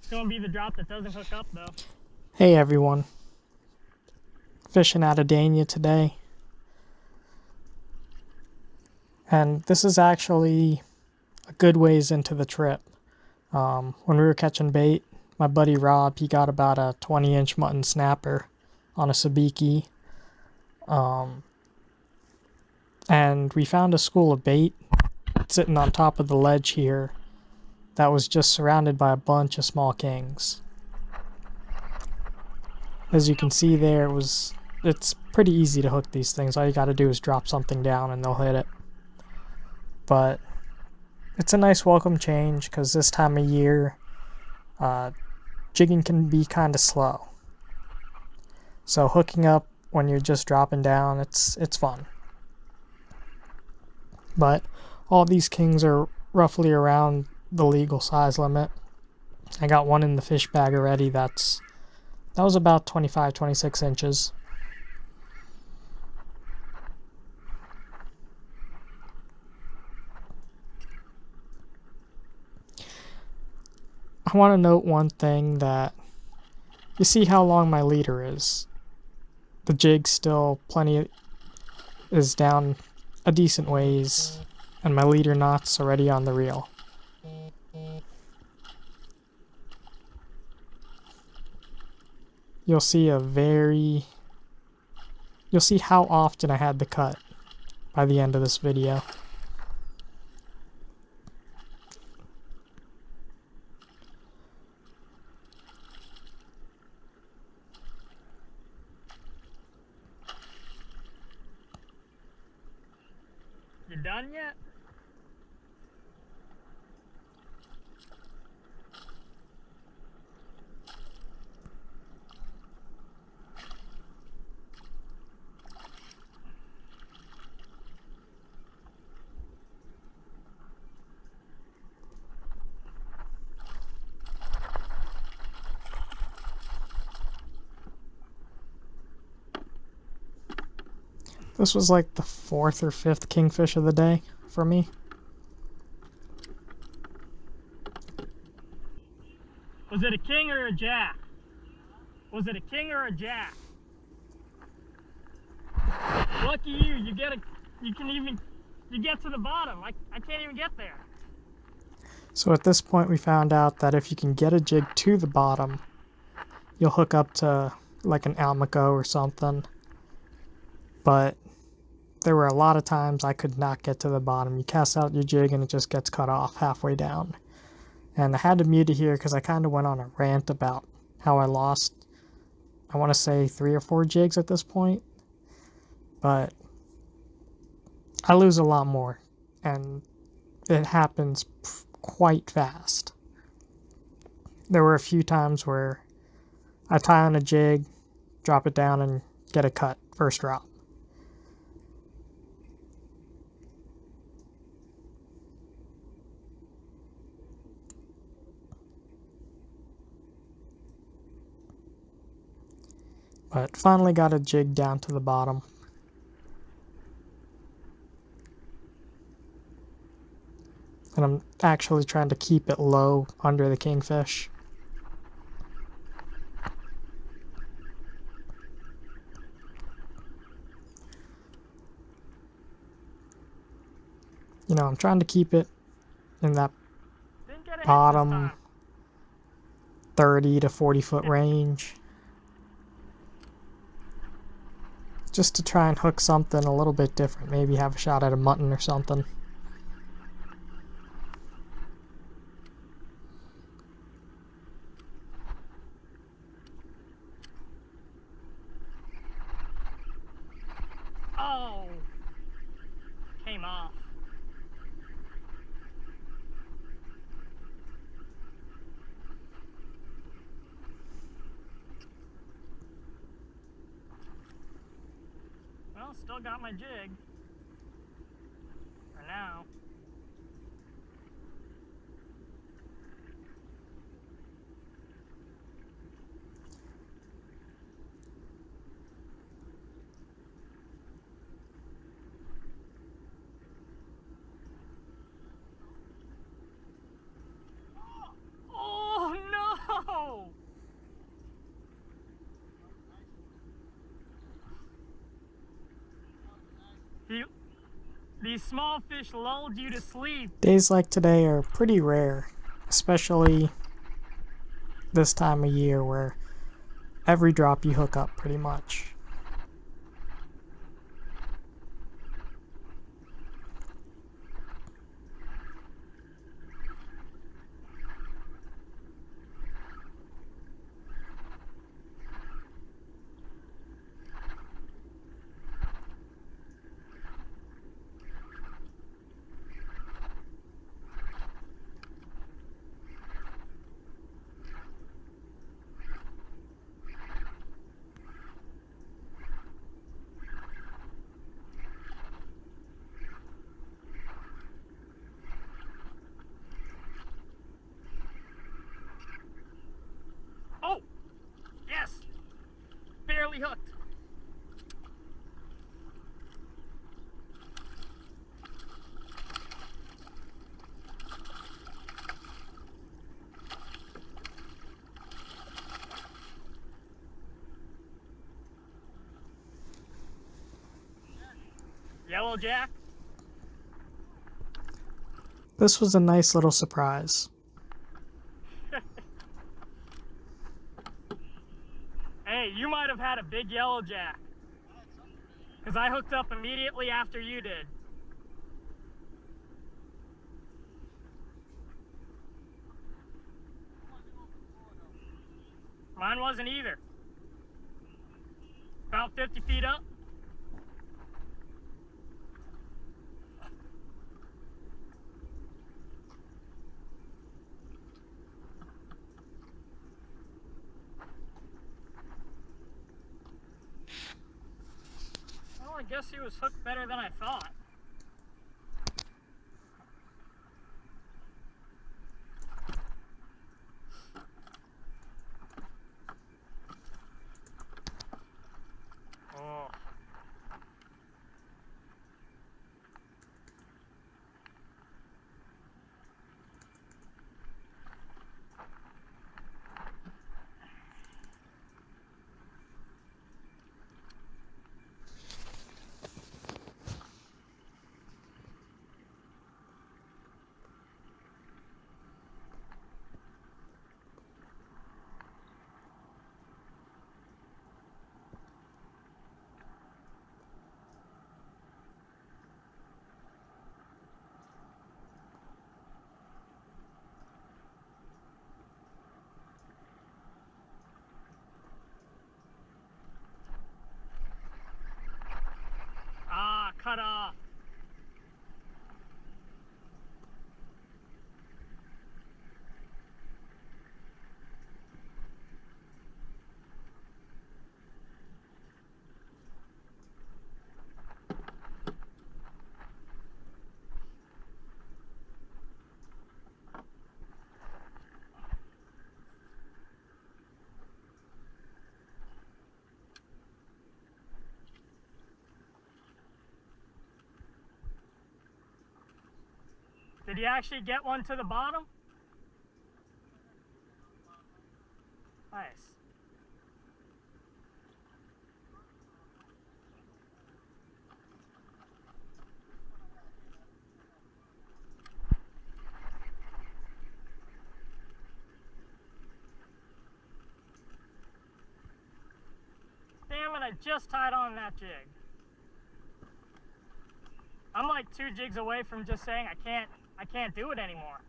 gonna be the drop that doesn't hook up though. Hey everyone, fishing out of Dania today, and this is actually a good ways into the trip. When we were catching bait, my buddy Rob, he got about a 20-inch mutton snapper on a sabiki, and we found a school of bait sitting on top of the ledge here that was just surrounded by a bunch of small kings. As you can see there, it's pretty easy to hook these things. All you gotta do is drop something down and they'll hit it. But it's a nice welcome change because this time of year, jigging can be kind of slow. So hooking up when you're just dropping down, it's fun. But all these kings are roughly around the legal size limit. I got one in the fish bag already that was about 25, 26 inches. I want to note one thing, that you see how long my leader is. The jig still is down a decent ways, and my leader knot's already on the reel. You'll see how often I had to cut by the end of this video. You done yet? This was like the 4th or 5th kingfish of the day for me. Was it a king or a jack? Was it a king or a jack? Lucky you, you get to the bottom. I can't even get there. So at this point we found out that if you can get a jig to the bottom, you'll hook up to like an Almaco or something. But there were a lot of times I could not get to the bottom. You cast out your jig and it just gets cut off halfway down. And I had to mute it here because I kind of went on a rant about how I lost, I want to say 3 or 4 jigs at this point. But I lose a lot more, and it happens quite fast. There were a few times where I tie on a jig, drop it down, and get a cut first drop. But finally got a jig down to the bottom. And I'm actually trying to keep it low under the kingfish. You know, I'm trying to keep it in that bottom 30 to 40 foot range. Just to try and hook something a little bit different. Maybe have a shot at a mutton or something. Oh! Came off. Well, still got my jig. For now. Oh no! These small fish lulled you to sleep. Days like today are pretty rare, especially this time of year where every drop you hook up pretty much. Oh, yes, barely hooked. Yellow jack. This was a nice little surprise. Hey, you might have had a big yellow jack. Because I hooked up immediately after you did. Mine wasn't either. About 50 feet up. Well, I guess he was hooked better than I thought. Oh. Ah, cut off. Did you actually get one to the bottom? Nice. Damn it, I just tied on that jig. I'm like 2 jigs away from just saying I can't do it anymore.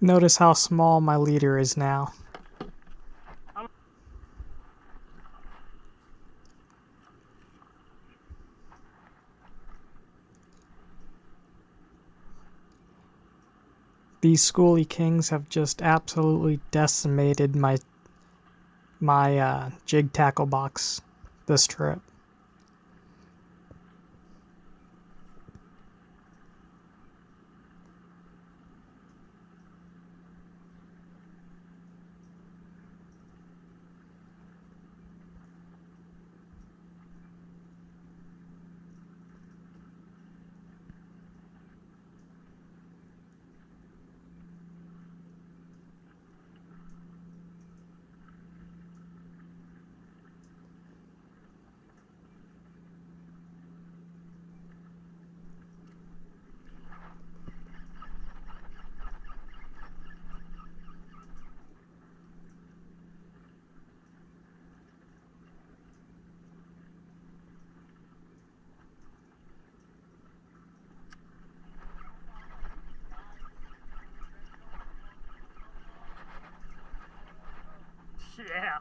Notice how small my leader is now. These schoolie kings have just absolutely decimated my jig tackle box this trip. Yeah.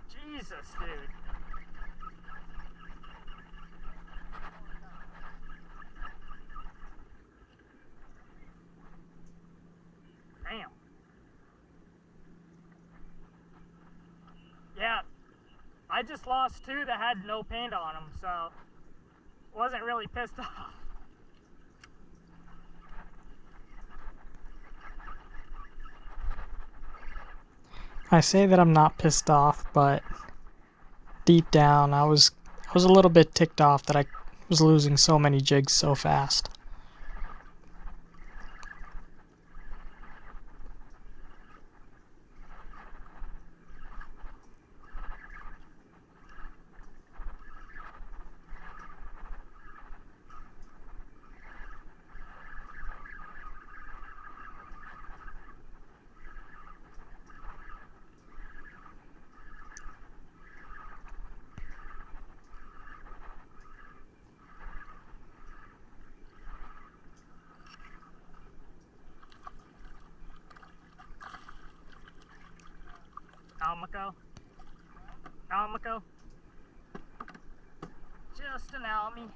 Jesus, dude. Damn. Yeah. I just lost two that had no paint on them, so wasn't really pissed off. I say that I'm not pissed off, but deep down I was a little bit ticked off that I was losing so many jigs so fast. Almaco. Almaco. Just an Almy.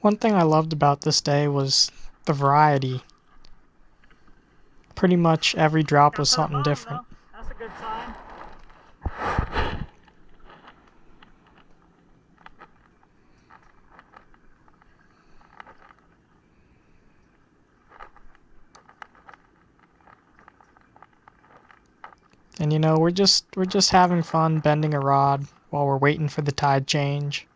One thing I loved about this day was the variety. Pretty much every drop Got was to the something bottom, different. though. That's a good sign. And you know, we're just having fun bending a rod while we're waiting for the tide change.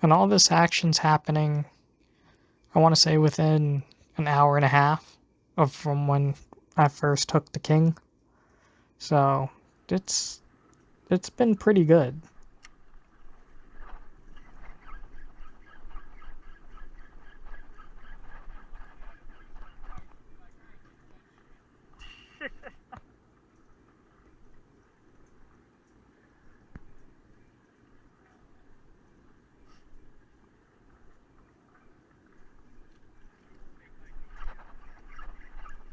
And all this action's happening, I want to say within an hour and a half of from when I first hooked the king. So it's been pretty good.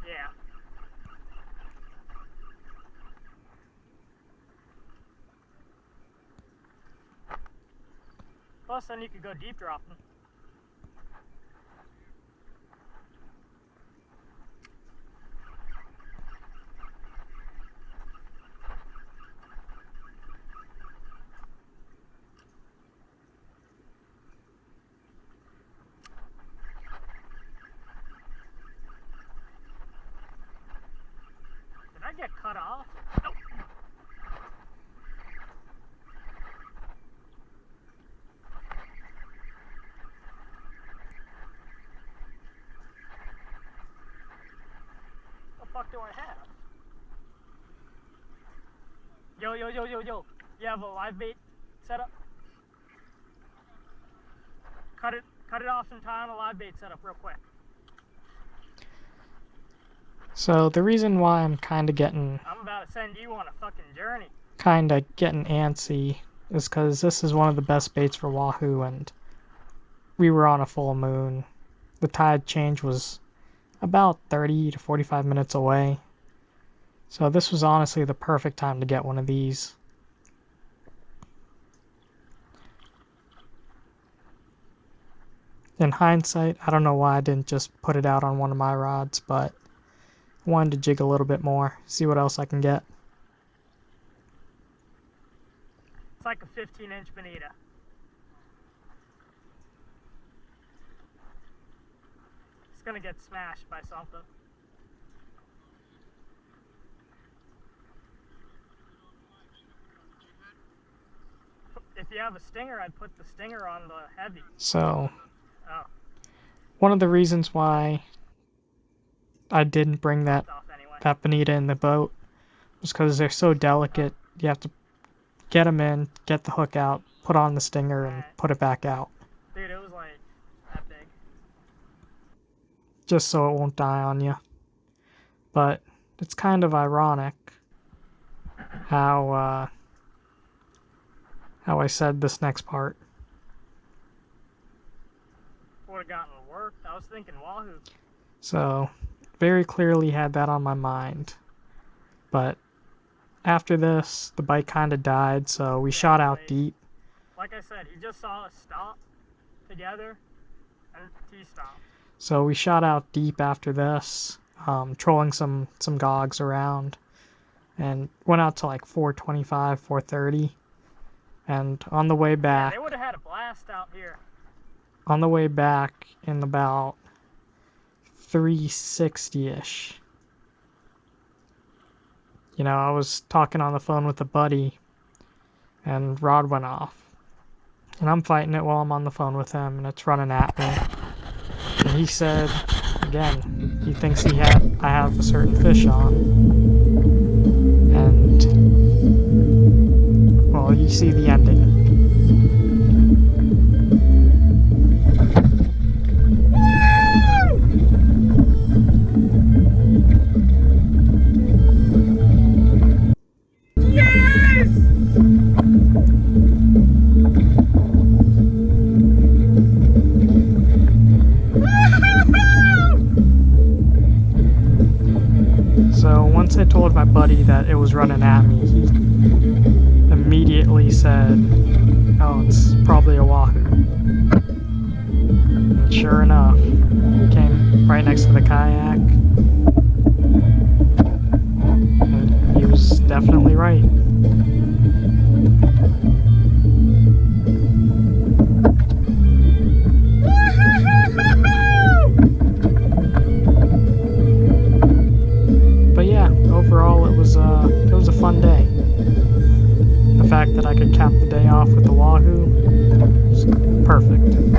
Yeah. Plus, then you could go deep dropping. Did I get cut off? Nope. What the fuck do I have? Yo. You have a live bait set up? Cut it off in time, a live bait set up real quick. So the reason why I'm kind of getting I'm about to send you on a fucking journey. antsy is because this is one of the best baits for wahoo, and we were on a full moon. The tide change was about 30 to 45 minutes away. So this was honestly the perfect time to get one of these. In hindsight, I don't know why I didn't just put it out on one of my rods, but I wanted to jig a little bit more, see what else I can get. It's like a 15-inch bonita. It's gonna get smashed by something. if you have a stinger, I'd put the stinger on the heavy. So, Oh, one of the reasons why I didn't bring that off anyway. bonita in the boat was because they're so delicate. You have to get them in, get the hook out, put on the stinger, and put it back out. Dude, it was like that big. Just so it won't die on you. But it's kind of ironic how I said this next part. Would have gotten worked. I was thinking wahoo. So, very clearly had that on my mind. But after this, the bite kind of died, so we shot out deep. Like I said, he just saw us stop together, and he stopped. So we shot out deep after this, trolling some gogs around, and went out to like 425, 430. And on the way back, Yeah, they would have had a blast out here. On the way back in about 360-ish, you know, I was talking on the phone with a buddy, and rod went off. And I'm fighting it while I'm on the phone with him, and it's running at me. And he said, again, he thinks I have a certain fish on. And, well, you see the ending. So once I told my buddy that it was running at me, he immediately said, "Oh, it's probably a wahoo." And sure enough, it came right next to the kayak. And he was definitely right. Overall, it was a fun day. The fact that I could cap the day off with the wahoo was perfect.